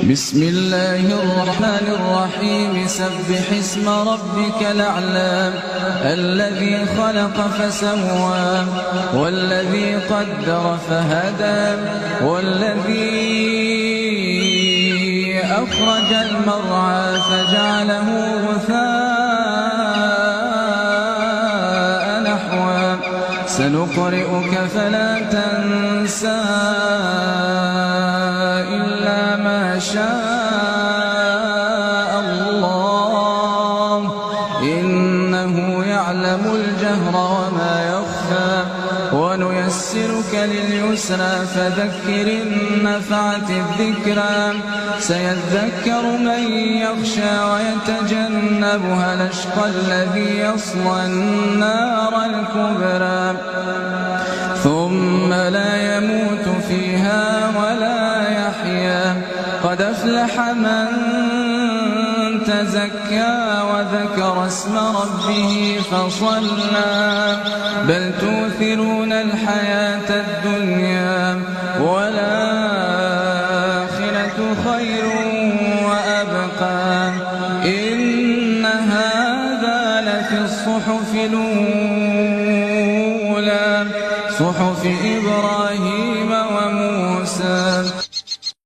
بسم الله الرحمن الرحيم سبح اسم ربك الأعلى الذي خلق فسوى والذي قدر فهدى والذي أخرج المرعى فجعله غثاء نحوا سنقرئك فلا تنسى إلا ما شاء الله إنه يعلم الجهر وما يخفى ونيسرك لليسرى فذكر إن نفعت الذكرى سيذكر من يخشى ويتجنبها الأشقى الذي يصلى النار الكبرى ثم لا يموت فيها ولا يحيا قد أفلح من تزكى وذكر اسم ربه فصلى بل تؤثرون الحياة الدنيا والآخرة خير وأبقى إن هذا لفي الصحف الأولى صحف إبراهيم وموسى